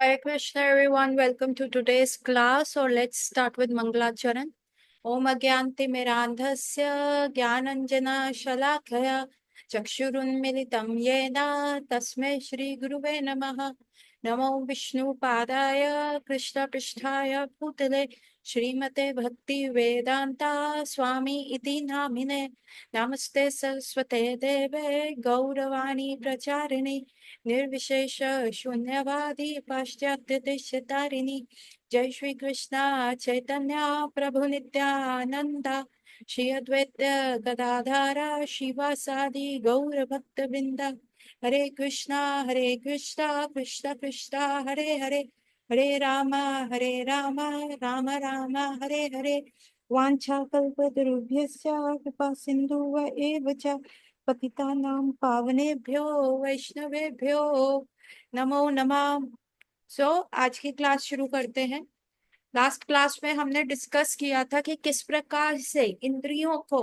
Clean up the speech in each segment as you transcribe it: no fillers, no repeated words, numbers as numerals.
Hare Krishna, everyone. Welcome to today's class. Or let's start with Mangalacharan. Om Agyanti Mirandhasya Gyananjana Shalakaya Chakshurunmilitam Yena Tasme Shri Guruve Namaha Namo Vishnu Padaya Krishna Pristhaya Bhutale Srimate Bhakti Vedanta Swami Iti Namine Namaste Saraswate Deve Gauravani Pracharini निर्विशेष शून्यवादी पाश्चात्य देशतारिणी जय श्री कृष्ण चैतन्य प्रभु नित्यानंद श्री अद्वैत गदाधारा शिवासादि गौर भक्त वृंद हरे कृष्णा कृष्ण कृष्ण हरे हरे हरे राम राम राम हरे हरे वाञ्छाकल्पतरुभ्यश्च कृपा सिन्धु एव च पतितानां पावनेभ्यो वैष्णवेभ्यो नमो नमः। आज की क्लास शुरू करते हैं। लास्ट क्लास में हमने डिस्कस किया था कि किस प्रकार से इंद्रियों को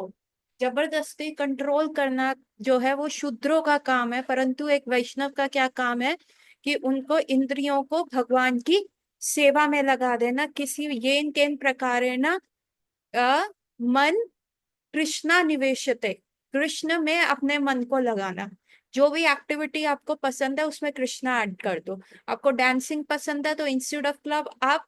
जबरदस्ती कंट्रोल करना जो है वो शूद्रों का काम है, परंतु एक वैष्णव का क्या काम है कि उनको इंद्रियों को भगवान की सेवा में लगा देना। किसी येन केन प्रकारेण मन कृष्णा निवेशते, कृष्ण में अपने मन को लगाना। जो भी एक्टिविटी आपको पसंद है उसमें कृष्णा ऐड कर दो। आपको डांसिंग पसंद है तो इंस्टेड ऑफ क्लब आप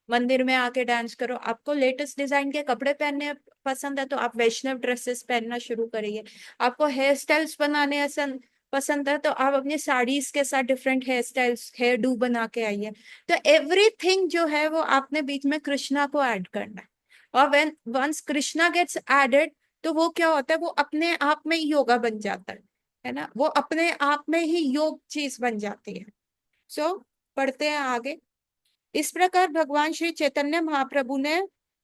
मंदिर में आके डांस करो। आपको लेटेस्ट डिजाइन के कपड़े पहनने पसंद है तो आप वैष्णव ड्रेसेस पहनना शुरू करिए। आपको हेयर स्टाइल्स बनाने पसंद है तो आप अपनी साड़ीज के साथ different hair styles hairdo बना के आइए। तो एवरीथिंग जो है वो आपने बीच में कृष्णा को ऐड करना है। और when once Krishna gets added तो वो क्या होता है, वो अपने आप में ही योगा बन जाता है ना, वो अपने आप में ही योग चीज बन जाती है। पढ़ते हैं आगे। इस प्रकार भगवान श्री चैतन्य महाप्रभु ने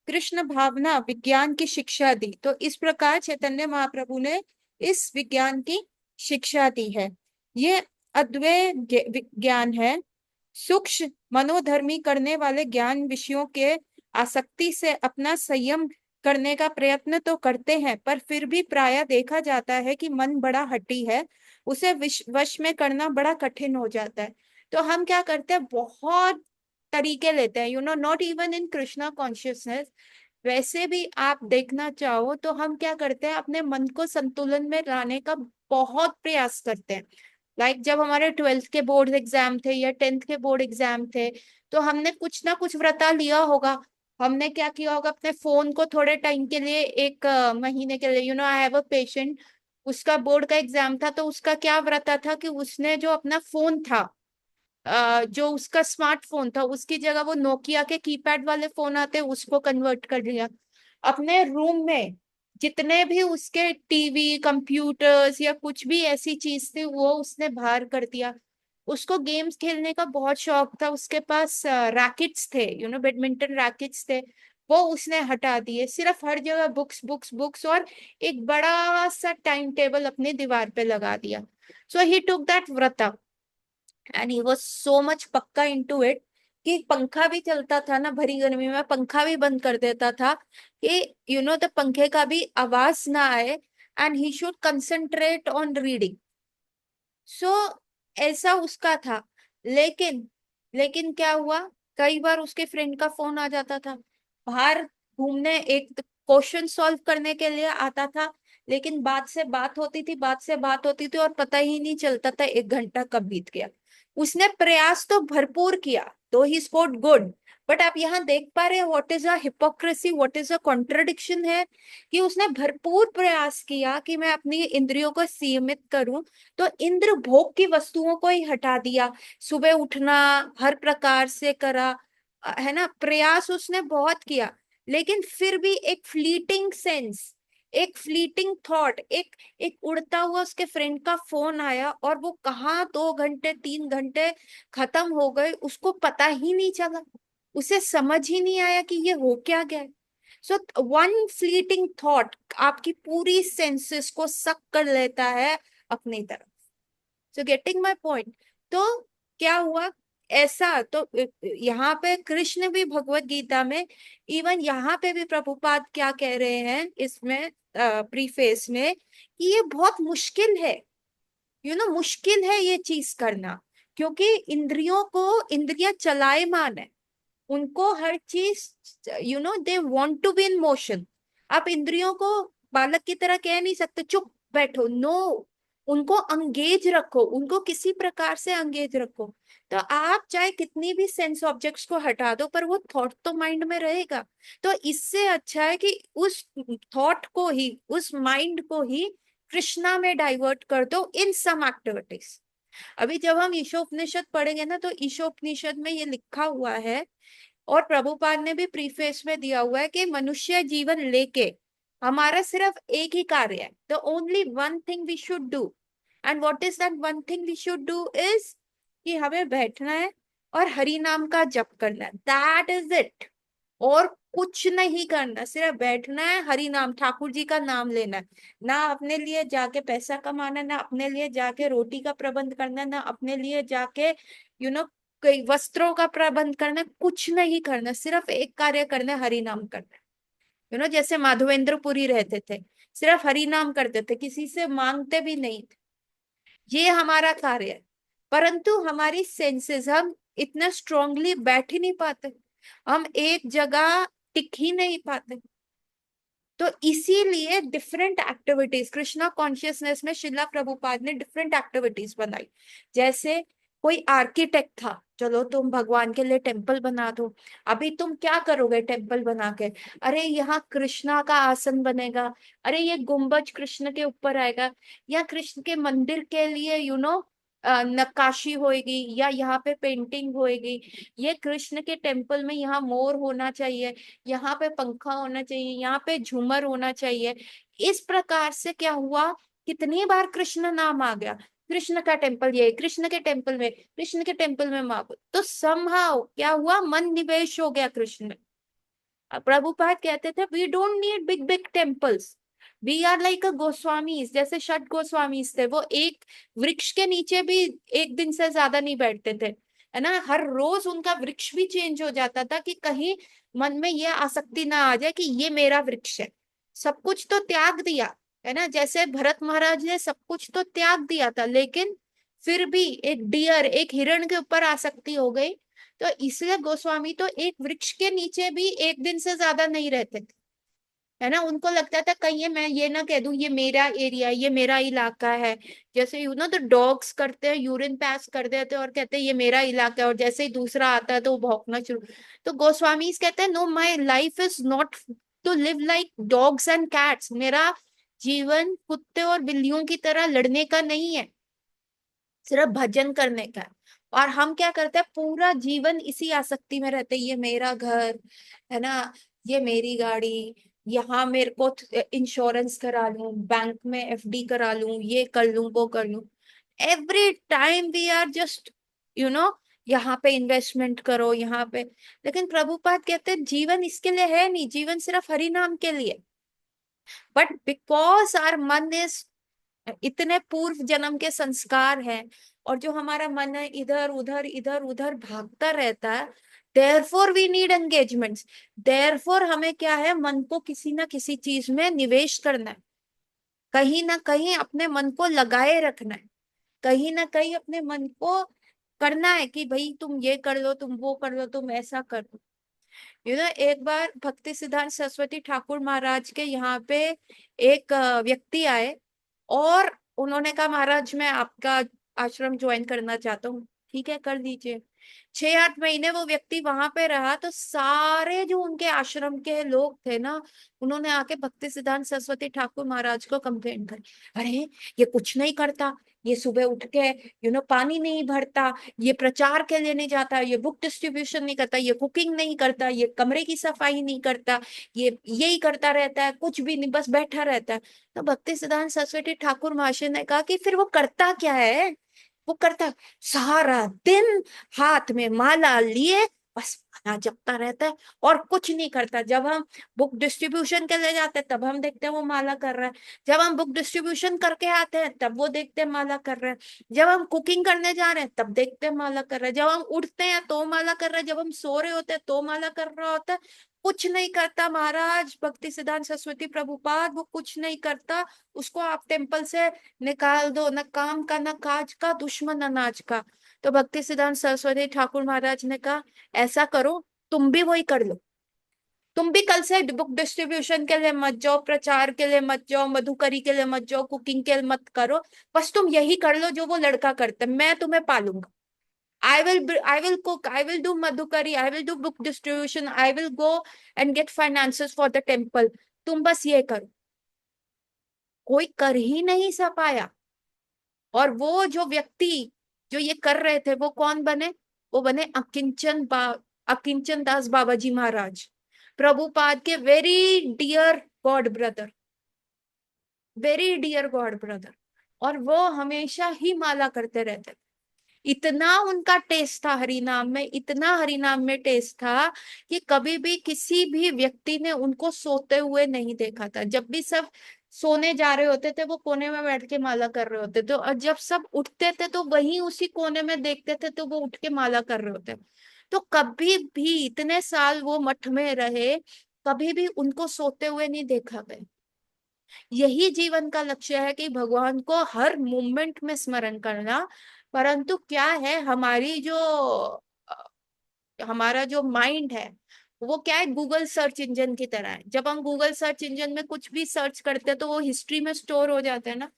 कृष्ण भावना विज्ञान की शिक्षा दी। तो इस प्रकार चैतन्य महाप्रभु ने इस विज्ञान की शिक्षा दी है। ये अद्वैय विज्ञान है। सूक्ष्म मनोधर्मी करने वाले ज्ञान विषयों के आसक्ति से अपना संयम करने का प्रयत्न तो करते हैं, पर फिर भी प्रायः देखा जाता है कि मन बड़ा हठी है, उसे वश में करना बड़ा कठिन हो जाता है। तो हम क्या करते हैं, बहुत तरीके लेते हैं, not even in Krishna consciousness. वैसे भी आप देखना चाहो तो हम क्या करते हैं, अपने मन को संतुलन में लाने का बहुत प्रयास करते हैं। जब हमारे 12th के बोर्ड एग्जाम थे या 10th के बोर्ड एग्जाम थे तो हमने कुछ ना कुछ व्रता लिया होगा। हमने क्या किया होगा, अपने फोन को थोड़े टाइम के लिए, एक महीने के लिए, आई हैव अ पेशेंट, उसका बोर्ड का एग्जाम था तो उसका क्या व्रता था कि उसने जो अपना फोन था, जो उसका स्मार्टफोन था, उसकी जगह वो नोकिया के कीपैड वाले फोन आते उसको कन्वर्ट कर लिया। अपने रूम में जितने भी उसके टीवी कंप्यूटर्स या कुछ भी ऐसी चीज थी वो उसने बाहर कर दिया। उसको गेम्स खेलने का बहुत शौक था, उसके पास रैकेट्स थे, बैडमिंटन रैकेट्स थे, वो उसने हटा दिए। सिर्फ हर जगह बुक्स बुक्स बुक्स, और एक बड़ा सा टाइम टेबल अपनी दीवार पे लगा दिया। सो ही टुक दैट व्रता and he was so much पक्का इनटू इट कि पंखा भी चलता था ना, भरी गर्मी में पंखा भी बंद कर देता था कि द पंखे का भी आवाज ना आए, and he should concentrate on reading. So ऐसा उसका था। लेकिन लेकिन क्या हुआ, कई बार उसके फ्रेंड का फोन आ जाता था, बाहर घूमने एक क्वेश्चन सॉल्व करने के लिए आता था, लेकिन बात से बात होती थी और पता ही नहीं चलता था 1 घंटा कब बीत गया। उसने प्रयास तो भरपूर किया, तो ही स्कोर्ड गुड, बट आप यहाँ देख पा रहे हैं what is a hypocrisy, what is a contradiction है कि उसने भरपूर प्रयास किया कि मैं अपनी इंद्रियों को सीमित करूं, तो इंद्र भोग की वस्तुओं को ही हटा दिया। सुबह उठना हर प्रकार से करा, है ना, प्रयास उसने बहुत किया, लेकिन फिर भी एक फ्लीटिंग सेंस, एक फ्लीटिंग थॉट, एक एक उड़ता हुआ उसके फ्रेंड का फोन आया और वो कहाँ 2 घंटे 3 घंटे खत्म हो गए उसको पता ही नहीं चला। उसे समझ ही नहीं आया कि ये हो क्या गया। सो वन फ्लीटिंग थॉट आपकी पूरी सेंसेस को सक कर लेता है अपनी तरफ। So getting my point. तो क्या हुआ ऐसा, तो यहाँ पे कृष्ण भी भगवत गीता में, इवन यहाँ पे भी प्रभुपाद क्या कह रहे हैं इसमें प्रीफेस में, कि ये बहुत मुश्किल है, मुश्किल है ये चीज करना। क्योंकि इंद्रियां चलायमान है, उनको हर चीज, they want to be in motion. आप इंद्रियों को बालक की तरह कह नहीं सकते चुप बैठो, नो, उनको अंगेज रखो, उनको किसी प्रकार से अंगेज रखो। तो आप चाहे कितनी भी सेंस ऑब्जेक्ट्स को हटा दो, पर वो थॉट तो माइंड में रहेगा। तो इससे अच्छा है कि उस थॉट को ही, उस माइंड को ही कृष्णा में डाइवर्ट कर दो इन सम एक्टिविटीज। अभी जब हम ईशोपनिषद पढ़ेंगे ना, तो ईशोपनिषद में ये लिखा हुआ है, और प्रभुपाद ने भी प्रीफेस में दिया हुआ है, कि मनुष्य जीवन लेके हमारा सिर्फ एक ही कार्य है, the only one thing we should do. And what is that one thing we should do is कि हमें बैठना है और हरि नाम का जप करना है, दैट इज इट। और कुछ नहीं करना, सिर्फ बैठना है, हरि नाम, ठाकुर जी का नाम लेना है। ना अपने लिए जाके पैसा कमाना, ना अपने लिए जाके रोटी का प्रबंध करना, ना अपने लिए जाके यू नो कई वस्त्रों का प्रबंध करना, कुछ नहीं करना, सिर्फ एक कार्य करना है, हरि नाम करना है। जैसे माधवेंद्रपुरी रहते थे, सिर्फ हरि नाम करते थे, किसी से मांगते भी नहीं थे। ये हमारा कार्य है। परंतु हमारी सेंसेस, हम इतना स्ट्रांगली बैठ ही नहीं पाते, हम एक जगह टिक ही नहीं पाते। तो इसीलिए डिफरेंट एक्टिविटीज कृष्णा कॉन्शियसनेस में शिला प्रभुपाद ने डिफरेंट एक्टिविटीज बनाई। जैसे कोई आर्किटेक्ट था, चलो तुम भगवान के लिए टेम्पल बना दो। अभी तुम क्या करोगे टेम्पल बना के? अरे यहाँ कृष्णा का आसन बनेगा, अरे ये गुम्बज कृष्ण के ऊपर आएगा, या कृष्ण के मंदिर के लिए नक्काशी होएगी, या यहाँ पे पेंटिंग होएगी, ये कृष्ण के टेम्पल में यहाँ मोर होना चाहिए, यहाँ पे पंखा होना चाहिए, यहाँ पे झूमर होना चाहिए। इस प्रकार से क्या हुआ, कितनी बार कृष्ण नाम आ गया, कृष्ण का टेम्पल, ये कृष्ण के टेम्पल में, कृष्ण के टेम्पल में माँ, तो समहाउ क्या हुआ, मन निवेश हो गया कृष्ण में। प्रभुपाद कहते थे we don't need big big temples, we are like a Goswamis. जैसे षट गोस्वामीज थे, वो एक वृक्ष के नीचे भी एक दिन से ज्यादा नहीं बैठते थे, है ना। हर रोज उनका वृक्ष भी चेंज हो जाता था, कि कहीं मन में ये आसक्ति ना आ जाए कि ये मेरा वृक्ष है। सब कुछ तो त्याग दिया, है ना। जैसे भरत महाराज ने सब कुछ तो त्याग दिया था, लेकिन फिर भी एक डियर, एक हिरण के ऊपर आसक्ति हो गई। तो इसलिए गोस्वामी तो एक वृक्ष के नीचे भी एक दिन से ज्यादा नहीं रहते थे, है ना। उनको लगता था कहीं मैं ये ना कह दूं ये मेरा एरिया, ये मेरा इलाका है। जैसे तो डॉग्स करते हैं, यूरिन पास कर देते हैं और कहते हैं ये मेरा इलाका है, और जैसे ही दूसरा आता है तो वो भौंकना शुरू। तो गोस्वामी कहते हैं no, my life is not to live like dogs and cats. मेरा जीवन कुत्ते और बिल्लियों की तरह लड़ने का नहीं है, सिर्फ भजन करने का है। और हम क्या करते हैं, पूरा जीवन इसी आसक्ति में रहते हैं, ये मेरा घर, है ना, ये मेरी गाड़ी, यहाँ मेरे को इंश्योरेंस करा लूं, बैंक में एफडी करा लूं, ये कर लूं, वो कर लूं। Every time we are just you know यहाँ पे इन्वेस्टमेंट करो, यहाँ पे। लेकिन प्रभुपाद कहते हैं जीवन इसके लिए है नहीं, जीवन सिर्फ हरि नाम के लिए। बट बिकॉज आवर मन इज, इतने पूर्व जन्म के संस्कार हैं, और जो हमारा मन है इधर उधर भागता रहता है, therefore we need engagements. Therefore हमें क्या है, मन को किसी ना किसी चीज में निवेश करना है, कहीं ना कहीं अपने मन को लगाए रखना है, कहीं ना कहीं अपने मन को करना है कि भाई तुम ये कर लो, तुम वो कर लो, तुम ऐसा कर लो। एक बार भक्ति सिद्धांत सरस्वती ठाकुर महाराज के यहाँ पे एक व्यक्ति आए, और उन्होंने कहा महाराज मैं आपका आश्रम ज्वाइन करना चाहता हूँ। ठीक है, कर दीजिए। 6-8 महीने वो व्यक्ति वहां पे रहा, तो सारे जो उनके आश्रम के लोग थे ना, उन्होंने आके भक्ति सिद्धांत सरस्वती ठाकुर महाराज को कंप्लेंट करी, अरे ये कुछ नहीं करता, ये सुबह उठ के पानी नहीं भरता, ये प्रचार के लिए नहीं जाता, ये बुक डिस्ट्रीब्यूशन नहीं करता, ये कुकिंग नहीं करता, ये कमरे की सफाई नहीं करता, ये यही करता रहता है, कुछ भी नहीं, बस बैठा रहता है। तो भक्ति सिद्धांत सरस्वती ठाकुर महाशय ने कहा कि फिर वो करता क्या है? वो करता सारा दिन हाथ में माला लिए बस गाना जपता रहता है, और कुछ नहीं करता। जब हम बुक डिस्ट्रीब्यूशन के लिए जाते हैं तब हम देखते हैं वो माला कर रहा है, जब हम बुक डिस्ट्रीब्यूशन करके आते हैं तब वो देखते हैं माला कर रहा है, जब हम कुकिंग करने जा रहे हैं तब देखते हैं माला कर रहा है, जब हम उठते हैं तो माला कर रहा है, जब हम सो रहे होते हैं तो माला कर रहा होता है। कुछ नहीं करता महाराज, भक्ति सिद्धांत सरस्वती प्रभुपाद, वो कुछ नहीं करता। उसको आप टेम्पल से निकाल दो, न काम का न काज का, दुश्मन अनाज का। तो भक्ति सिद्धांत सरस्वती ठाकुर महाराज ने कहा ऐसा करो, तुम भी वही कर लो। तुम भी कल से बुक डिस्ट्रीब्यूशन के लिए मत जाओ, प्रचार के लिए मत जाओ, मधुकरी के लिए मत जाओ, कुकिंग के लिए मत करो। बस तुम यही कर लो जो वो लड़का करता है, मैं तुम्हें पालूंगा। I will cook, I will do madhukari, I will do book distribution, I will go and get finances for the temple. तुम बस ये करो। कोई कर ही नहीं सा पाया। और वो जो व्यक्ति जो ये कर रहे थे वो कौन बने? वो बने अकिंचन दास बाबा जी महाराज, प्रभुपाद के very dear god brother, very dear god brother. और वो हमेशा ही माला करते रहते थे। इतना उनका टेस्ट था हरिनाम में, इतना हरिनाम में टेस्ट था कि कभी भी किसी भी व्यक्ति ने उनको सोते हुए नहीं देखा था। जब भी सब सोने जा रहे होते थे वो कोने में बैठ के माला कर रहे होते थे, और जब सब उठते थे तो वहीं उसी कोने में देखते थे तो वो उठ के माला कर रहे होते। तो कभी भी इतने साल वो मठ में रहे, कभी भी उनको सोते हुए नहीं देखा गया। यही जीवन का लक्ष्य है कि भगवान को हर मोमेंट में स्मरण करना। परंतु क्या है, हमारा जो माइंड है वो क्या है, गूगल सर्च इंजन की तरह है। जब हम गूगल सर्च इंजन में कुछ भी सर्च करते हैं तो वो हिस्ट्री में स्टोर हो जाते हैं ना।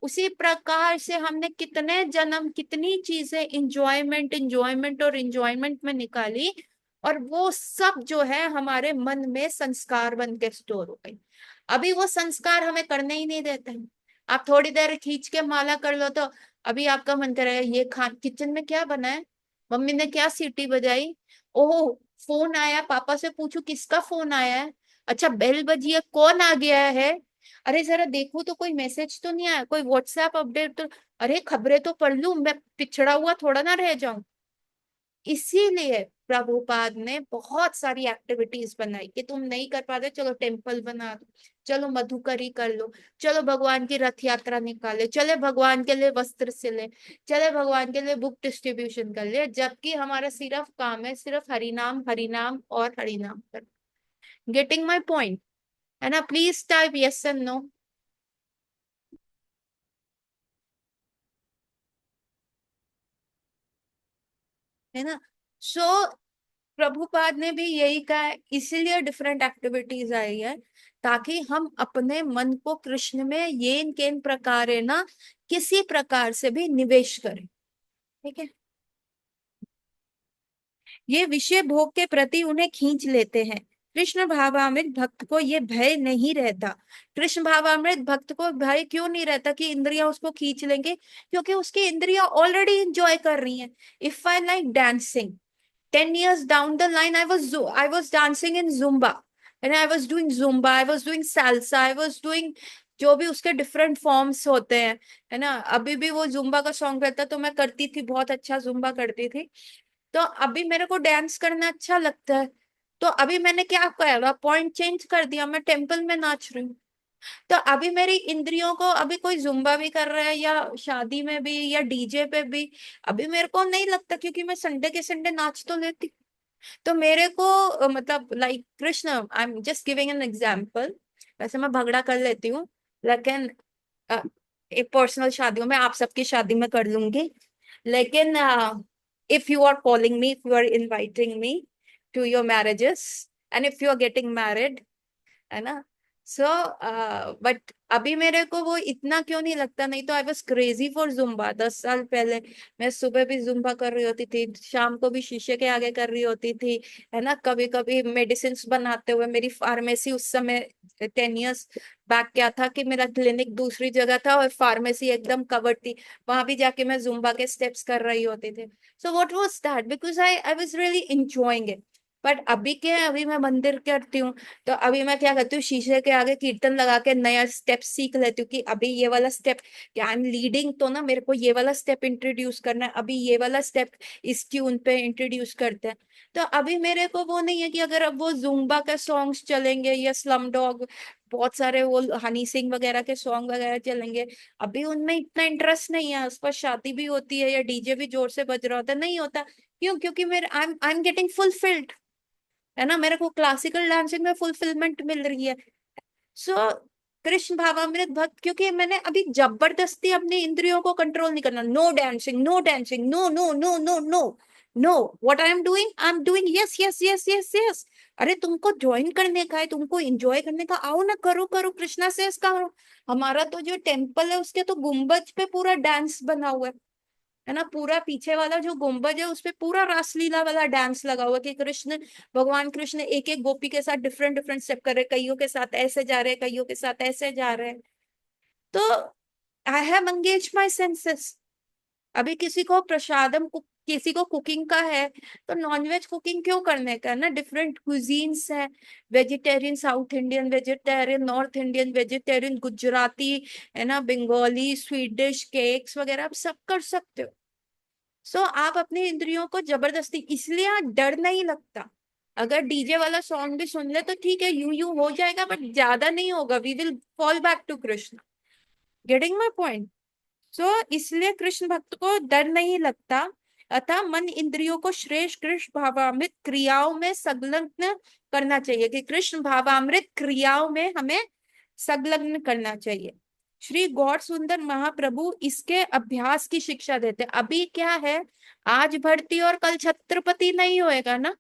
उसी प्रकार से हमने कितने जन्म कितनी चीजें इंजॉयमेंट इंजॉयमेंट और इंजॉयमेंट में निकाली, और वो सब जो है हमारे मन में संस्कार बन के स्टोर हो गई। अभी वो संस्कार हमें करने ही नहीं देते हैं। आप थोड़ी देर खींच के माला कर लो तो अभी आपका मन करेगा ये खान किचन में क्या बना है, मम्मी ने क्या सीटी बजाई, ओह फोन आया, पापा से पूछू किसका फोन आया है, अच्छा बेल बजी है, कौन आ गया है, अरे जरा देखो तो कोई मैसेज तो नहीं आया, कोई व्हाट्सएप अपडेट तो, अरे खबरें तो पढ़ लूं, मैं पिछड़ा हुआ थोड़ा ना रह जाऊं। इसीलिए प्रभुपाद ने बहुत सारी एक्टिविटीज बनाई कि तुम नहीं कर पाते चलो टेम्पल बना दो, चलो मधुकरी कर लो, चलो भगवान की रथ यात्रा निकाले, चले भगवान के लिए वस्त्र सिले, चले भगवान के लिए बुक डिस्ट्रीब्यूशन कर ले, जबकि हमारा सिर्फ काम है सिर्फ हरिनाम हरिनाम और हरिनाम कर। गेटिंग माई पॉइंट है ना? Please type yes and no. है ना? सो प्रभुपाद ने भी यही कहा है, इसीलिए डिफरेंट एक्टिविटीज आई है ताकि हम अपने मन को कृष्ण में ये केन प्रकार है ना, किसी प्रकार से भी निवेश करें। ठीक है? ये विषय भोग के प्रति उन्हें खींच लेते हैं। कृष्ण भावामृत भक्त को ये भय नहीं रहता। कृष्ण भावामृत भक्त को भय क्यों नहीं रहता कि इंद्रियां उसको खींच लेंगे? क्योंकि उसकी इंद्रियां ऑलरेडी इंजॉय कर रही हैं। If I like dancing, 10 years down the line, I was dancing in Zumba, and I was doing Zumba, I was doing salsa, I was doing जो भी उसके डिफरेंट फॉर्म्स होते हैं, है ना? अभी भी वो जुम्बा का सॉन्ग रहता तो मैं करती थी, बहुत अच्छा जुम्बा करती थी। तो अभी मेरे को डांस करना अच्छा लगता है। तो अभी मैंने क्या किया, पॉइंट चेंज कर दिया, मैं टेम्पल में नाच रही हूँ। तो अभी मेरी इंद्रियों को, अभी कोई जुम्बा भी कर रहा है या शादी में भी या डीजे पे भी, अभी मेरे को नहीं लगता, क्योंकि मैं संडे के संडे नाच तो लेती। तो मेरे को मतलब like Krishna, I am just giving an example. वैसे मैं भगड़ा कर लेती हूँ, लेकिन एक पर्सनल शादियों में, आप सबकी शादी में कर लूंगी, लेकिन if you are calling me, if you are inviting me to your marriages, and if you are getting married, है ना? सो बट अभी मेरे को वो इतना क्यों नहीं लगता, नहीं तो I was crazy for Zumba 10 साल पहले। मैं सुबह भी जुम्बा कर रही होती थी, शाम को भी शीशे के आगे कर रही होती थी, है ना? कभी कभी मेडिसिन बनाते हुए, मेरी फार्मेसी उस समय 10 years बैक क्या था कि मेरा क्लिनिक दूसरी जगह था और फार्मेसी एकदम कवर्ड थी, वहां भी जाके मैं जुम्बा के स्टेप्स कर रही होती थी। So what was that, because I was really enjoying it. But अभी क्या है, अभी मैं मंदिर करती हूँ, तो अभी मैं क्या करती हूँ, शीशे के आगे कीर्तन लगा के नया स्टेप सीख लेती हूँ कि अभी ये वाला स्टेप, आई एम लीडिंग तो ना, मेरे को ये वाला स्टेप इंट्रोड्यूस करना है, अभी ये वाला स्टेप इस ट्यून पे इंट्रोड्यूस करते हैं। तो अभी मेरे को वो नहीं है कि अगर अब वो जुम्बा के सॉन्ग्स चलेंगे या स्लम डॉग, बहुत सारे वो हनी सिंह वगैरह के सॉन्ग वगैरह चलेंगे, अभी उनमें इतना इंटरेस्ट नहीं है। उस पर शादी भी होती है या डीजे भी जोर से बज रहा होता है, नहीं होता। क्यों? क्योंकि मेरे आई एम गेटिंग फुलफिल्ड, है ना? मेरे को क्लासिकल डांसिंग में फुलफिलमेंट मिल रही है। सो कृष्ण भावामृत भक्त, क्योंकि मैंने अभी जबरदस्ती अपने इंद्रियों को कंट्रोल नहीं करना। No dancing, no dancing, no no no no no no. What I am doing yes yes yes yes yes. अरे तुमको ज्वाइन करने का है, तुमको एंजॉय करने का, आओ ना, करो करो, कृष्णा से इसका। हमारा तो जो टेम्पल है उसके तो गुम्बज पे पूरा डांस बना हुआ है ना, पूरा पीछे वाला जो गुम्बज है उसपे पूरा रासलीला वाला डांस लगा हुआ है कि कृष्ण, भगवान कृष्ण एक एक गोपी के साथ डिफरेंट डिफरेंट स्टेप कर रहे हैं, कईयों के साथ ऐसे जा रहे हैं, कईयों के साथ ऐसे जा रहे हैं। तो I have engage my senses. अभी किसी को किसी को कुकिंग का है, तो नॉनवेज कुकिंग क्यों करने का है ना, डिफरेंट कुजीन्स है। Vegetarian south Indian, vegetarian north Indian, vegetarian Gujarati, है ना, बंगाली, स्वीडिश, केक्स वगैरह आप सब कर सकते हो। सो आप अपनी इंद्रियों को जबरदस्ती, इसलिए डर नहीं लगता। अगर डीजे वाला सॉन्ग भी सुन ले तो ठीक है, यू हो जाएगा, बट ज्यादा नहीं होगा, we will fall back to Krishna. Getting my point? So इसलिए कृष्ण भक्त को डर नहीं लगता। अतः मन इंद्रियों को श्रेष्ठ कृष्ण भावामृत क्रियाओं में संलग्न करना चाहिए, कि कृष्ण भावामृत क्रियाओं में हमें संलग्न करना चाहिए। श्री गौर सुंदर महाप्रभु इसके अभ्यास की शिक्षा देते हैं। अभी क्या है, आज भर्ती और कल छत्रपति नहीं होएगा ना,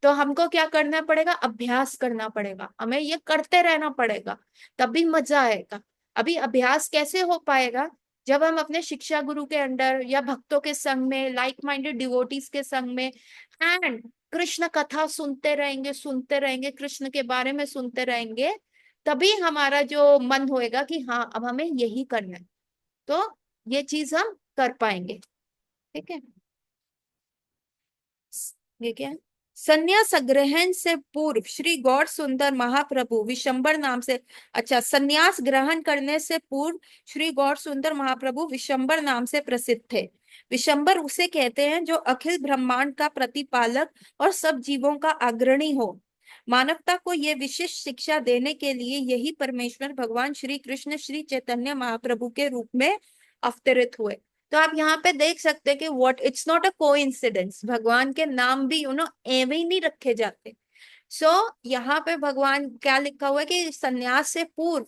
तो हमको क्या करना पड़ेगा, अभ्यास करना पड़ेगा, हमें ये करते रहना पड़ेगा, तभी मजा आएगा। अभी अभ्यास कैसे हो पाएगा, जब हम अपने शिक्षा गुरु के अंडर या भक्तों के संग में, लाइक माइंडेड डिवोटीज के संग में, एंड कृष्ण कथा सुनते रहेंगे, कृष्ण के बारे में सुनते रहेंगे, तभी हमारा जो मन होएगा कि हाँ अब हमें यही करना है, तो ये चीज हम कर पाएंगे। ठीक है, ये क्या है? संन्यास ग्रहण से पूर्व श्री गौर सुंदर महाप्रभु विशंबर नाम से, अच्छा, संन्यास ग्रहण करने से पूर्व श्री गौर सुंदर महाप्रभु विशंबर नाम से प्रसिद्ध थे। विशंबर उसे कहते हैं जो अखिल ब्रह्मांड का प्रतिपालक और सब जीवों का अग्रणी हो। मानवता को यह विशिष्ट शिक्षा देने के लिए यही परमेश्वर भगवान श्री कृष्ण श्री चैतन्य महाप्रभु के रूप में अवतरित हुए। तो आप यहाँ पे देख सकते हैं कि what, it's not a coincidence, भगवान के नाम भी एवे ही नहीं रखे जाते। सो यहाँ पे भगवान क्या लिखा हुआ है कि सन्यास से पूर्व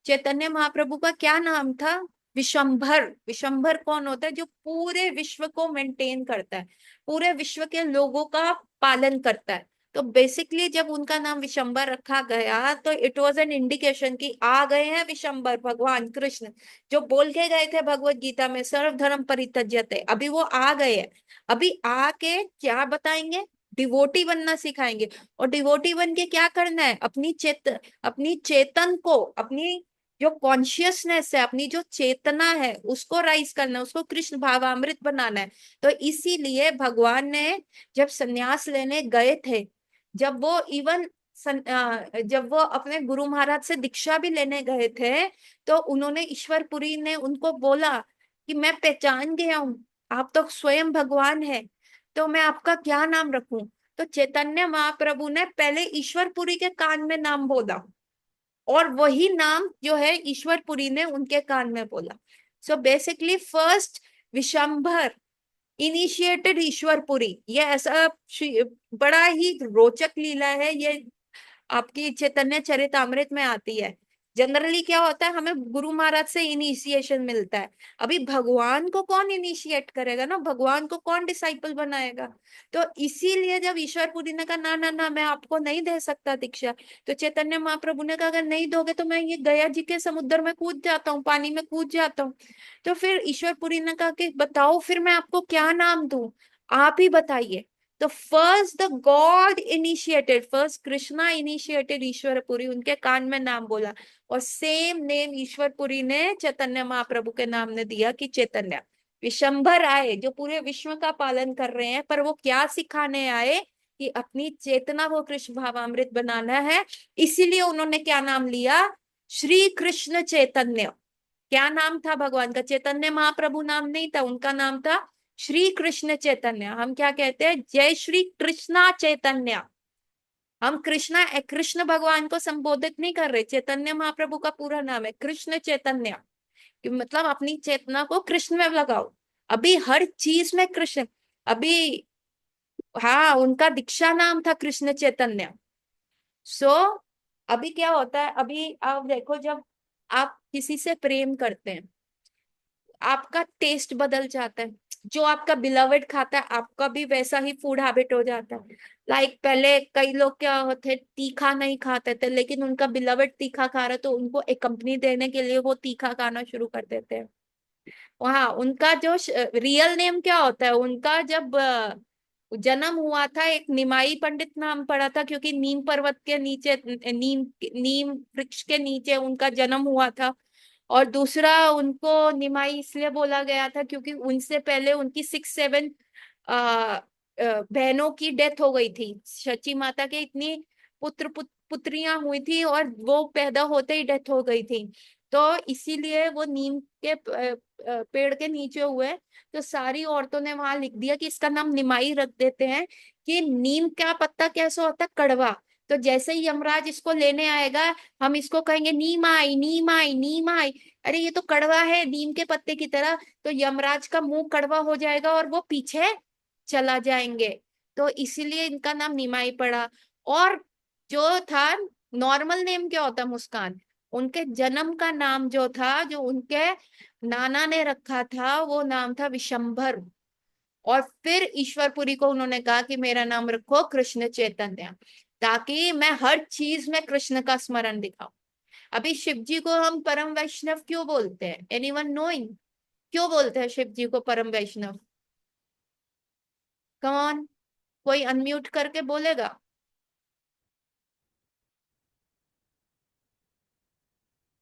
चैतन्य महाप्रभु का क्या नाम था, विशंभर। विशंभर कौन होता है, जो पूरे विश्व को मेंटेन करता है, पूरे विश्व के लोगों का पालन करता है। तो बेसिकली जब उनका नाम विशंभर रखा गया तो इट वाज एन इंडिकेशन कि आ गए हैं विशंभर भगवान कृष्ण, जो बोल के गए थे भगवत गीता में सर्व धर्म परित्यज्यते, अभी वो आ गए हैं। अभी आके क्या बताएंगे, डिवोटी बनना सिखाएंगे। और डिवोटी बन के क्या करना है, अपनी चेतन को, अपनी जो कॉन्शियसनेस है, अपनी जो चेतना है उसको राइज करना है, उसको कृष्ण भावामृत बनाना है। तो इसीलिए भगवान ने जब सन्यास लेने गए थे, जब वो इवन जब वो अपने गुरु महाराज से दीक्षा भी लेने गए थे, तो उन्होंने, ईश्वरपुरी ने उनको बोला कि मैं पहचान गया हूँ, आप तो स्वयं भगवान है, तो मैं आपका क्या नाम रखूं। तो चैतन्य महाप्रभु ने पहले ईश्वरपुरी के कान में नाम बोला, और वही नाम जो है ईश्वरपुरी ने उनके कान में बोला। So basically first Vishambhar initiated Ishwarpuri. ये ऐसा बड़ा ही रोचक लीला है ये, आपकी चैतन्य चरितामृत में आती है। जनरली क्या होता है, हमें गुरु महाराज से इनिशिएशन मिलता है, अभी भगवान को कौन इनिशिएट करेगा ना, भगवान को कौन डिसाइपल बनाएगा। तो इसीलिए जब ईश्वरपुरी ने कहा ना ना ना, मैं आपको नहीं दे सकता दीक्षा, तो चैतन्य महाप्रभु ने कहा अगर नहीं दोगे तो मैं ये गया जी के समुद्र में कूद जाता हूँ, पानी में कूद जाता हूँ। तो फिर ईश्वरपुरी ने कहा कि बताओ फिर मैं आपको क्या नाम दूं, आप ही बताइए। तो first the God initiated, first Krishna initiated Ishwarpuri, उनके कान में नाम बोला, और सेम नेम ईश्वरपुरी ने चैतन्य महाप्रभु के नाम ने दिया कि चैतन्य। विशंभर आए जो पूरे विश्व का पालन कर रहे हैं, पर वो क्या सिखाने आए, कि अपनी चेतना को कृष्ण भावामृत बनाना है। इसीलिए उन्होंने क्या नाम लिया, श्री कृष्ण चैतन्य। क्या नाम था भगवान का, चैतन्य महाप्रभु नाम नहीं था, उनका नाम था श्री कृष्ण चैतन्य। हम क्या कहते हैं, जय श्री कृष्णा चैतन्य। हम कृष्ण भगवान को संबोधित नहीं कर रहे, चैतन्य महाप्रभु का पूरा नाम है कृष्ण चैतन्य, कि मतलब अपनी चेतना को कृष्ण में लगाओ। अभी हर चीज में कृष्ण। अभी, हाँ, उनका दीक्षा नाम था कृष्ण चैतन्य। सो अभी क्या होता है, अभी आप देखो, जब आप किसी से प्रेम करते हैं, आपका टेस्ट बदल जाता है। जो आपका बिलवेड खाता है, आपका भी वैसा ही फूड हैबिट हो जाता है। लाइक पहले कई लोग क्या होते, तीखा नहीं खाते थे, लेकिन उनका बिलवेड तीखा खा रहा है, तो उनको एक कंपनी देने के लिए वो तीखा खाना शुरू कर देते हैं। वहाँ उनका जो रियल नेम क्या होता है, उनका जब जन्म हुआ था, एक निमाई पंडित नाम पड़ा था, क्योंकि नीम पर्वत के नीचे, नीम नीम वृक्ष के नीचे उनका जन्म हुआ था। और दूसरा, उनको निमाई इसलिए बोला गया था क्योंकि उनसे पहले उनकी 6 7 बहनों की डेथ हो गई थी। शची माता के इतनी पुत्रियां हुई थी, और वो पैदा होते ही डेथ हो गई थी। तो इसीलिए वो नीम के पेड़ के नीचे हुए। तो सारी औरतों ने वहां लिख दिया कि इसका नाम निमाई रख देते हैं, कि नीम का पत्ता कैसा होता है, कड़वा। तो जैसे ही यमराज इसको लेने आएगा, हम इसको कहेंगे नीम आई, नीम आई, नीम आई। अरे ये तो कड़वा है नीम के पत्ते की तरह। तो यमराज का मुंह कड़वा हो जाएगा और वो पीछे चला जाएंगे। तो इसीलिए इनका नाम निमाई पड़ा। और जो था, नॉर्मल नेम क्या होता, मुस्कान। उनके जन्म का नाम जो था, जो उनके नाना ने रखा था, वो नाम था विशंभर। और फिर ईश्वरपुरी को उन्होंने कहा कि मेरा नाम रखो कृष्ण चैतन्य, ताकि मैं हर चीज में कृष्ण का स्मरण दिखाऊं। अभी शिव जी को हम परम वैष्णव क्यों बोलते हैं, एनीवन नोइंग? क्यों बोलते हैं शिव जी को परम वैष्णव? कौन, कोई अनम्यूट करके बोलेगा?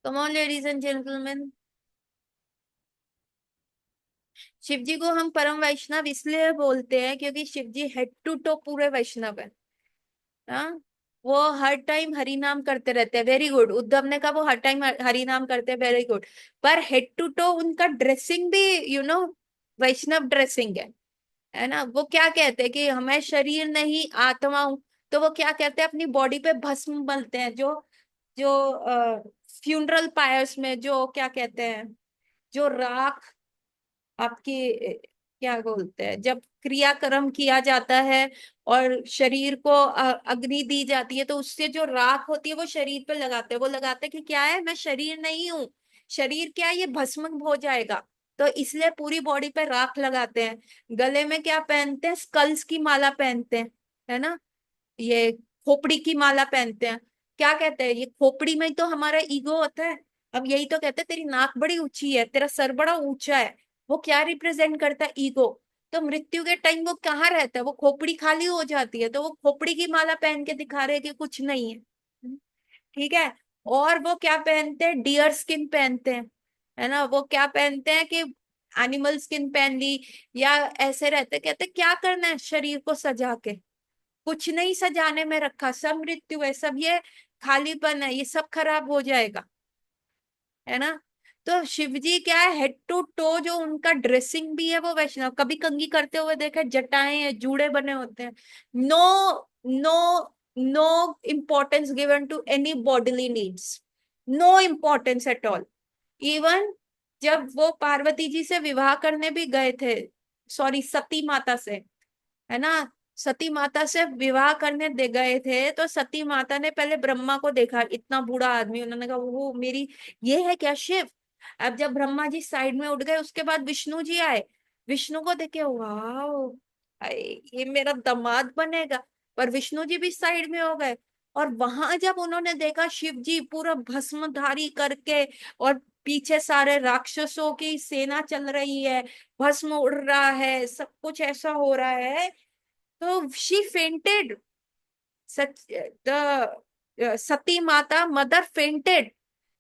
Come on ladies and gentleman. Shiv ji को हम परम वैष्णव इसलिए बोलते हैं क्योंकि Shiv ji head to toe पूरे वैष्णव है। हाँ, वो हर टाइम हरि नाम करते रहते हैं, वेरी गुड। उद्धव ने कहा वो हर टाइम हरि नाम करते हैं, वेरी गुड। पर हेड टू टो उनका ड्रेसिंग भी, वैष्णव ड्रेसिंग है ना। वो क्या कहते हैं कि हमें शरीर नहीं आत्मा हूं। तो वो क्या कहते हैं, अपनी बॉडी पे भस्म मलते हैं, जो जो फ्यूनरल पायर्स में जो क्या कहते हैं, जो राख आपकी क्या बोलते हैं, जब क्रियाक्रम किया जाता है और शरीर को अग्नि दी जाती है, तो उससे जो राख होती है वो शरीर पे लगाते हैं। वो लगाते हैं कि क्या है, मैं शरीर नहीं हूँ, शरीर क्या है, ये भस्म हो जाएगा। तो इसलिए पूरी बॉडी पे राख लगाते हैं। गले में क्या पहनते हैं, स्कल्स की माला पहनते हैं, है ना। ये खोपड़ी की माला पहनते हैं। क्या कहते हैं, ये खोपड़ी में तो हमारा ईगो होता है। अब यही तो कहते हैं, तेरी नाक बड़ी ऊंची है, तेरा सर बड़ा ऊंचा है। वो क्या रिप्रेजेंट करता है, ईगो। तो मृत्यु के टाइम वो कहाँ रहता है, वो खोपड़ी खाली हो जाती है, तो वो खोपड़ी की माला पहन के दिखा रहे हैं कि कुछ नहीं है। ठीक है। और वो क्या पहनते हैं, डियर स्किन पहनते हैं, है ना। वो क्या पहनते हैं कि एनिमल स्किन पहन ली, या ऐसे रहते, कहते क्या करना है शरीर को सजा के, कुछ नहीं सजाने में रखा, सब मृत्यु है, सब ये खालीपन है, ये सब खराब हो जाएगा, है ना। तो शिव जी क्या है, हेड टू टो जो उनका ड्रेसिंग भी है वो वैष्णव। कभी कंघी करते हुए देखा, जटाएं हैं, जूड़े बने होते हैं। No, no, no importance given to any bodily needs, no importance at all. Even जब वो पार्वती जी से विवाह करने भी गए थे, सॉरी सती माता से, है ना, सती माता से विवाह करने दे गए थे, तो सती माता ने पहले ब्रह्मा को देखा, इतना बूढ़ा आदमी, उन्होंने कहा वो मेरी, ये है क्या शिव। अब जब ब्रह्मा जी साइड में उठ गए, उसके बाद विष्णु जी आए। विष्णु को देखे, वाह, ये मेरा दामाद बनेगा। पर विष्णु जी भी साइड में हो गए। और वहां जब उन्होंने देखा शिव जी पूरा भस्मधारी करके, और पीछे सारे राक्षसों की सेना चल रही है, भस्म उड़ रहा है, सब कुछ ऐसा हो रहा है, तो शी फेंटेड। सच, द सती माता मदर फेंटेड।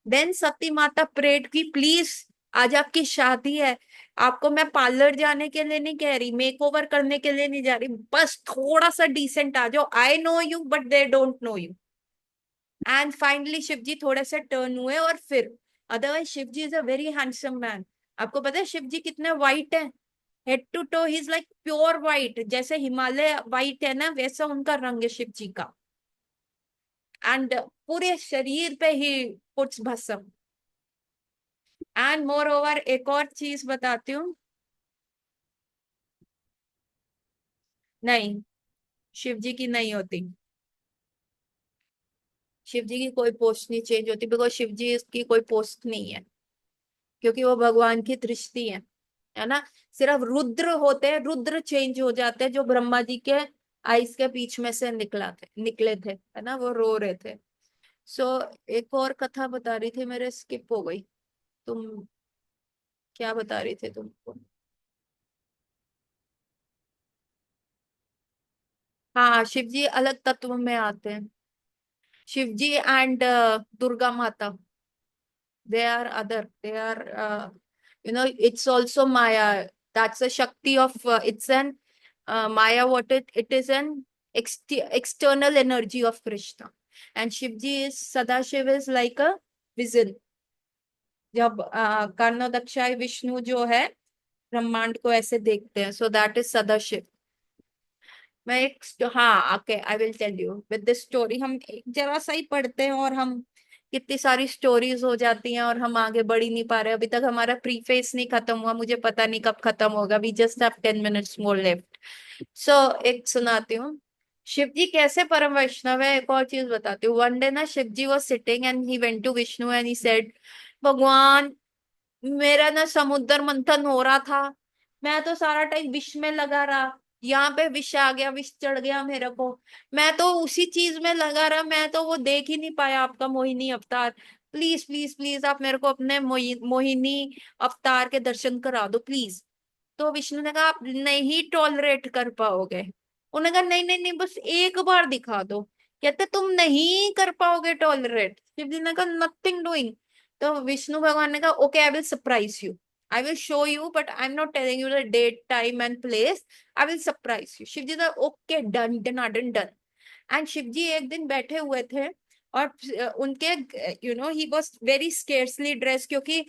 देन सती माता प्रेड की, प्लीज आज आपकी शादी है, आपको मैं पार्लर जाने के लिए नहीं कह रही, मेक ओवर करने के लिए नहीं जा रही, बस थोड़ा सा डिसेंट आ जाओ, I know you but they don't know you. And finally Shiv ji थोड़े से टर्न हुए, और फिर, otherwise Shiv ji is a very handsome man. आपको पता है शिव जी कितने वाइट है, head to toe he is like pure white, जैसे हिमालय वाइट है ना, वैसा उनका रंग है शिव जी का। एंड पूरे शरीर पे ही पुट्स भस्म। एंड मोर ओवर, एक और चीज बताती हूँ। नहीं, शिव जी की नहीं होती। शिव जी की कोई पोस्ट नहीं चेंज होती, बिकॉज शिव जी की कोई पोस्ट नहीं है, क्योंकि वो भगवान की दृष्टि है ना। सिर्फ रुद्र होते हैं, रुद्र चेंज हो जाते हैं, जो ब्रह्मा जी के आइस के बीच में से निकले थे, है ना, वो रो रहे थे। सो एक और कथा बता रही थी, मेरे स्किप हो गई। तुम क्या बता रही थे तुमको? हाँ, शिव जी अलग तत्व में आते हैं। शिव जी एंड दुर्गा माता, they are other, they are it's also Maya. That's a Shakti of it's an Maya, what it is an external energy of Krishna. And Shivji is Sadashiv is like a vision, जब कर्णोदक्षाय विष्णु जो है ब्रह्मांड को ऐसे देखते हैं, सो that is Sadashiv. मैं एक हाँ, okay, I will tell you with this story. हम एक जरा सा ही पढ़ते हैं और हम कितनी सारी स्टोरीज हो जाती हैं और हम आगे बढ़ ही नहीं पा रहे। अभी तक हमारा प्रीफेस नहीं खत्म हुआ, मुझे पता नहीं कब खत्म होगा। We just have 10 minutes more left. So एक सुनाती हूँ। शिव जी कैसे परम वैष्णव है, एक और चीज बताती हूँ। वन डे ना, Shiv ji was sitting and he went to Vishnu and he said, भगवान, मेरा ना समुद्र मंथन हो रहा था, मैं तो सारा टाइम विष में लगा रहा, यहाँ पे विष आ गया, विष चढ़ गया मेरे को, मैं तो उसी चीज में लगा रहा, मैं तो वो देख ही नहीं पाया आपका मोहिनी अवतार। प्लीज प्लीज प्लीज आप मेरे को अपने मोहिनी अवतार के दर्शन करा दो प्लीज। तो विष्णु ने कहा आप नहीं टॉलरेट कर पाओगे। उन्होंने कहा नहीं नहीं नहीं, बस एक बार दिखा दो। कहते तुम नहीं कर पाओगे टॉलरेट। शिव जी ने कहा नथिंग डूइंग। तो विष्णु भगवान ने कहा okay, I will surprise you, I will show you, but I am not telling you the date time and place, I will surprise you. Shiv ji ने okay, done done done done. And Shiv ji एक दिन बैठे हुए थे और उनके he was very scarcely dress, क्योंकि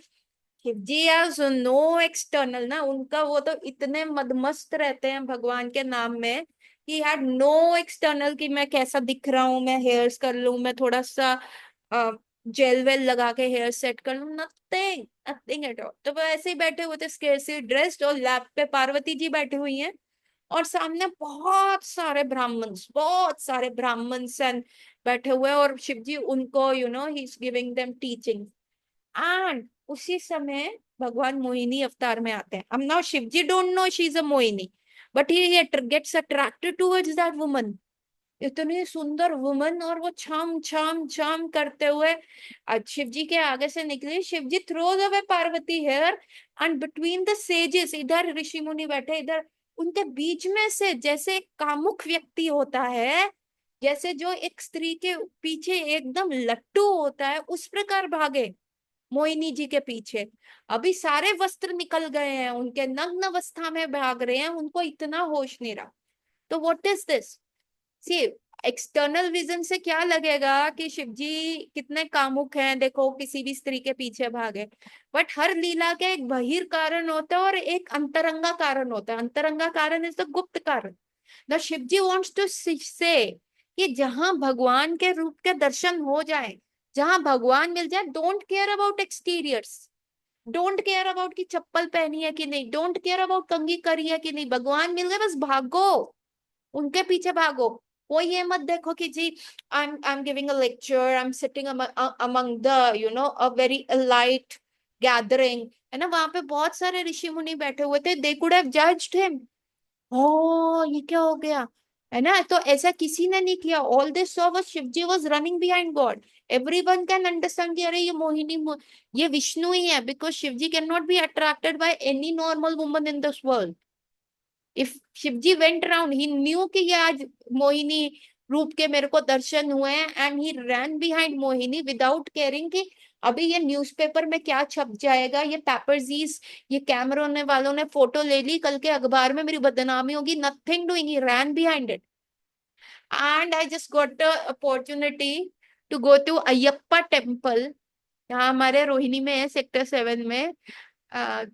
Shiv ji has no external ना, उनका वो तो इतने मदमस्त रहते हैं भगवान के नाम में कि हैड नो एक्सटर्नल कि मैं कैसा दिख रहा हूँ, मैं हेयर्स कर लूं, मैं थोड़ा सा जेल वेल लगा के हेयर सेट कर लूं, नथिंग, नथिंग एट ऑल। तो वो ऐसे ही बैठे हुए थे स्केर्सली ड्रेस्ड, और लैप पे पार्वती जी बैठी हुई हैं और सामने बहुत सारे ब्राह्मण्स एंड बैठे हुए हैं, और शिव जी उनको ही is giving them teaching. And उसी समय भगवान मोहिनी अवतार में आते हैं। अब now Shivji don't know she is a Mohini, but he gets attracted towards that woman, इतनी सुंदर वुमन, और वो छम छम छम करते हुए आज शिव जी के आगे से निकली। Shiv ji throws away Parvati hair and between the sages, इधर ऋषि मुनि बैठे, इधर उनके बीच में से, जैसे एक कामुक व्यक्ति होता है, जैसे जो एक स्त्री के पीछे एकदम लट्टू होता है, उस प्रकार भागे मोहिनी जी के पीछे। अभी सारे वस्त्र निकल गए हैं, उनके नग्न अवस्था में भाग रहे हैं, उनको इतना होश नहीं रहा। तो what is this? See, external vision से क्या लगेगा कि शिव जी कितने कामुक हैं, देखो किसी भी स्त्री के पीछे भागे। बट हर लीला का एक बहिर कारण होता है और एक अंतरंगा कारण होता है। अंतरंगा कारण इज द गुप्त कारण। The Shiva ji wants to say कि जहां भगवान के रूप के दर्शन हो जाए, जहां भगवान मिल जाए, don't care about exteriors, don't care about की चप्पल पहनी है कि नहीं, डोंट केयर अबाउट कंघी करी है कि नहीं, भगवान मिल गए बस भागो, उनके पीछे भागो। वो ये मत देखो कि जी I am giving a lecture, I am sitting among the a very light gathering, है ना, वहां पे बहुत सारे ऋषि मुनि बैठे हुए थे, they could have judged him, ओ ये क्या हो गया, है ना। तो ऐसा किसी ने नहीं किया। All this saw was Shivji was running behind God. Everyone can understand कि अरे ये ये विष्णु ही है, because Shivji can not be attracted by any normal woman in this world. If Shivji went around, he new कि ये आज मोहिनी रूप के मेरे को दर्शन हुए हैं, and he ran behind Mohini without caring कि अभी ये न्यूज़पेपर में क्या छप जाएगा, ये पेपरजीज, ये कैमरों वालों ने फोटो ले ली, कल के अखबार में मेरी बदनामी होगी। Nothing doing, he ran behind it. And I just got the opportunity to go to Ayyappa temple, यहाँ हमारे रोहिणी में है, सेक्टर 7 में।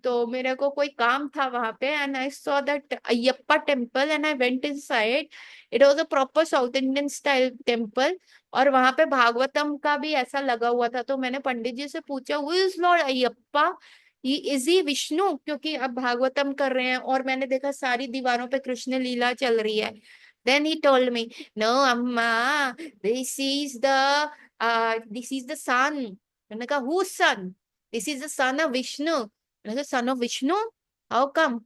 तो मेरे को कोई काम था वहां पे, and I saw that Ayyappa temple and I went inside. It was a proper south Indian style temple, और वहां पे भागवतम का भी ऐसा लगा हुआ था। तो मैंने पंडित जी से पूछा who is Lord Ayyappa, he is he Vishnu, क्योंकि अब भागवतम कर रहे हैं और मैंने देखा सारी दीवारों पे कृष्ण लीला चल रही है। Then he told me, no अम्मा, this is the this is the son. मैंने कहा who son? This is the son of Vishnu. मैंने कहा son of Vishnu, how come?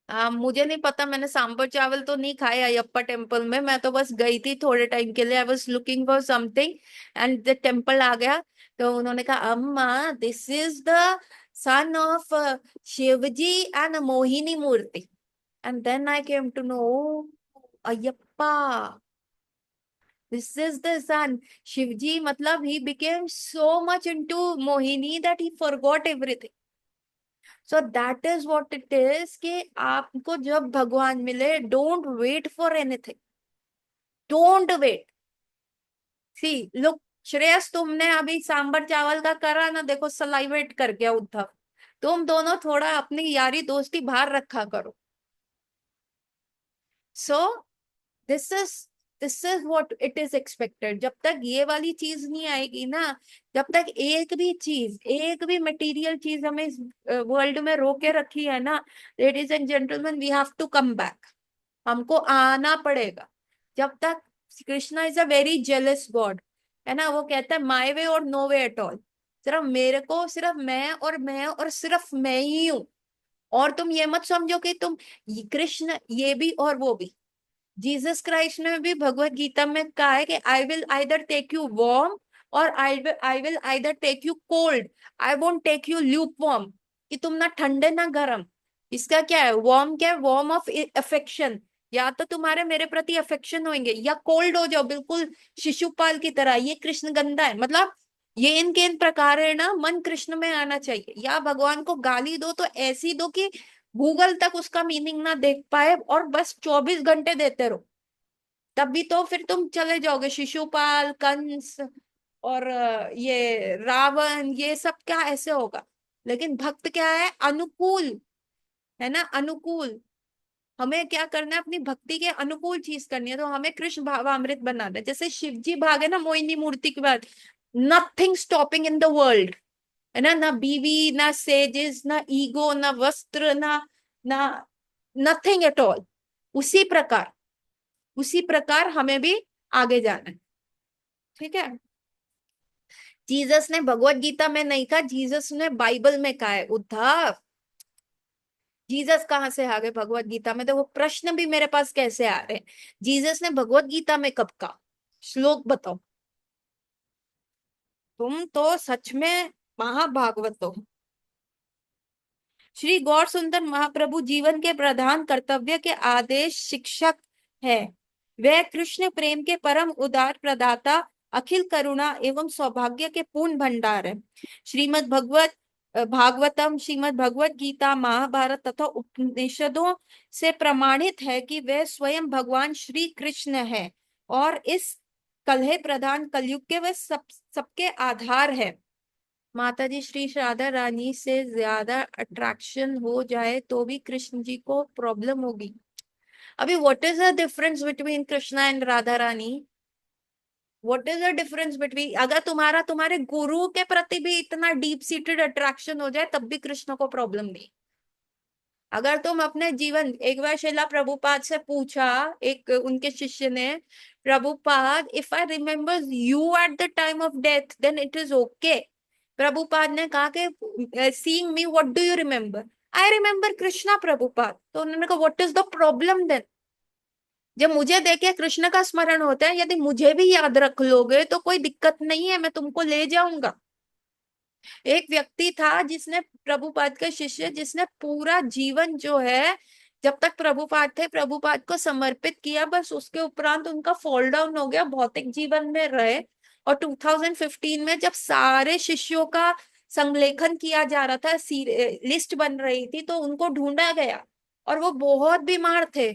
मुझे नहीं पता, मैंने सांबर चावल तो नहीं खाया अयप्पा टेम्पल में, मैं तो बस गई थी थोड़े टाइम के लिए, I was looking for something and the temple आ गया। तो उन्होंने कहा अम्मा this is the son of Shiv ji and Mohini मूर्ति। And then I came to know, Ayyappa, this is the son. Shivji मतलब he became so much into Mohini that he forgot everything. So that is what it is कि आपको जब भगवान मिले, don't wait for anything, don't wait. See look Shreyas, तुमने अभी सांबर चावल का करा ना, देखो सलाइवेट कर गया उद्धव। तुम दोनों थोड़ा अपनी यारी दोस्ती बाहर रखा करो। So this is this is what it is expected. जब तक ये वाली चीज नहीं आएगी ना, जब तक एक भी चीज, एक भी मटेरियल चीज हमें इस वर्ल्ड में रोके रखी है ना, ladies and gentleman, we have to come back. हमको आना पड़ेगा। जब तक, Krishna is a very jealous god, है ना, वो कहता है माई वे और नो वे एट ऑल। सिर्फ मेरे को, सिर्फ मैं और सिर्फ मैं ही हूं। और तुम ये मत समझो कि तुम कृष्ण ये भी और वो भी। जीसस क्राइस्ट ने भी भगवत गीता में कहा है कि I will either take you warm और I will either take you cold, I won't take you lukewarm. कि तुम ना ठंडे ना गर्म। इसका क्या है, वार्म क्या है, वार्म ऑफ अफेक्शन। या तो तुम्हारे मेरे प्रति अफेक्शन होंगे, या कोल्ड हो जाओ बिल्कुल शिशुपाल की तरह। ये कृष्ण गंदा है, मतलब ये इनके इन प्रकार है ना, मन कृष्ण में आना चाहिए। या भगवान को गाली दो तो ऐसी दो कि गूगल तक उसका मीनिंग ना देख पाए, और बस 24 घंटे देते रहो। तभी तो फिर तुम चले जाओगे शिशुपाल, कंस और ये रावण, ये सब क्या ऐसे होगा। लेकिन भक्त क्या है, अनुकूल, है ना, अनुकूल। हमें क्या करना है, अपनी भक्ति के अनुकूल चीज करनी है। तो हमें कृष्ण भावामृत बनाना है। जैसे शिव जी भागे ना मोहिनी मूर्ति के बाद, nothing stopping in the world, है ना बीवी, ना सेजेस, ना ईगो, ना वस्त्र, ना नथिंग एट ऑल। उसी प्रकार, उसी प्रकार हमें भी आगे जाना है। ठीक है। जीसस ने भगवत गीता में नहीं कहा, जीसस ने बाइबल में कहा है उद्धव। जीसस कहाँ से आ गए भगवत गीता में? तो वो प्रश्न भी मेरे पास कैसे आ रहे हैं? जीसस ने भगवत गीता में कब कहा? श्लोक बताओ। तुम तो सच में महाभागवत हो। श्री गौर सुंदर महाप्रभु जीवन के प्रधान कर्तव्य के आदेश शिक्षक है। वह कृष्ण प्रेम के परम उदार प्रदाता, अखिल करुणा एवं सौभाग्य के पूर्ण भंडार है। श्रीमद् भगवत भागवतम, श्रीमद् भगवत गीता, महाभारत तथा उपनिषदों से प्रमाणित है कि वह स्वयं भगवान श्री कृष्ण है, और इस कलह प्रधान कलयुग के वह सबके आधार है। माता जी श्री राधा रानी से ज्यादा अट्रैक्शन हो जाए तो भी कृष्ण जी को प्रॉब्लम होगी। अभी what is the difference between Krishna and Radha Rani? What is the difference between, अगर तुम्हारा तुम्हारे गुरु के प्रति भी इतना डीप सीटेड अट्रैक्शन हो जाए तब भी कृष्ण को प्रॉब्लम नहीं। अगर तुम अपने जीवन, एक बार शिला प्रभुपाद से पूछा, एक उनके शिष्य ने, Prabhupada if I remember you at the time of death then it is okay. Prabhupada ने कहा कि seeing me what do you remember? I remember Krishna Prabhupada. तो उन्होंने कहा what is the problem then? जब मुझे देखे कृष्ण का स्मरण होता है, यदि मुझे भी याद रख लोगे तो कोई दिक्कत नहीं है, मैं तुमको ले जाऊंगा। एक व्यक्ति था जिसने, प्रभुपाद का शिष्य, जिसने पूरा जीवन जो है, जब तक प्रभुपाद थे प्रभुपाद को समर्पित किया, बस उसके उपरांत उनका फॉल डाउन हो गया, भौतिक जीवन में रहे। और 2015 में जब सारे शिष्यों का संलेखन किया जा रहा था, लिस्ट बन रही थी, तो उनको ढूंढा गया। और वो बहुत बीमार थे,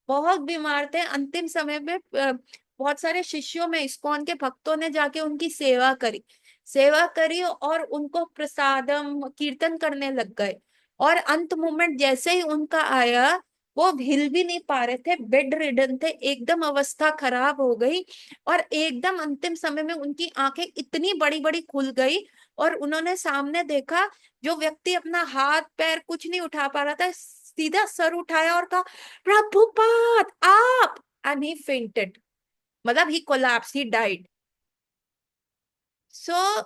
बहुत बीमार थे। अंतिम समय में बहुत सारे शिष्यों में इस्कॉन के भक्तों ने जाके उनकी सेवा करी, सेवा करी और उनको प्रसादम कीर्तन करने लग गए। और अंत मोमेंट जैसे ही उनका आया, वो हिल भी नहीं पा रहे थे, बेड रिडन थे, एकदम अवस्था खराब हो गई। और एकदम अंतिम समय में उनकी आंखें इतनी बड़ी बड़ी खुल गई, और उन्होंने सामने देखा, जो व्यक्ति अपना हाथ पैर कुछ नहीं उठा पा रहा था, सीधा सर उठाया और कहा प्रभुपाद आप, एंड ही फेंटेड। मतलब ही कोलैप्स, ही डाइड। सो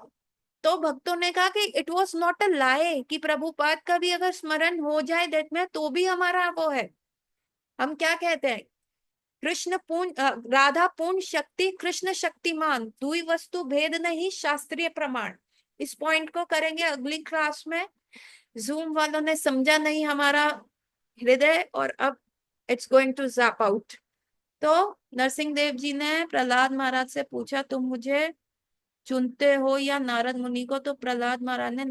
तो भक्तों ने कहा कि इट वॉज नॉट अ लाई, कि प्रभुपाद का भी अगर स्मरण हो जाए डेथ में तो भी हमारा वो है। हम क्या कहते हैं, कृष्ण पूर्ण राधा पूर्ण शक्ति, कृष्ण शक्तिमान, दुई वस्तु भेद नहीं शास्त्रीय प्रमाण। इस पॉइंट को करेंगे अगली क्लास में। जूम वालों ने समझा नहीं हमारा हृदय, और अब it's going to zap out. तो नरसिंह देव जी ने प्रहलाद महाराज से पूछा, तुम मुझे चुनते हो या नारद मुनि को? तो प्रहलाद महाराज ने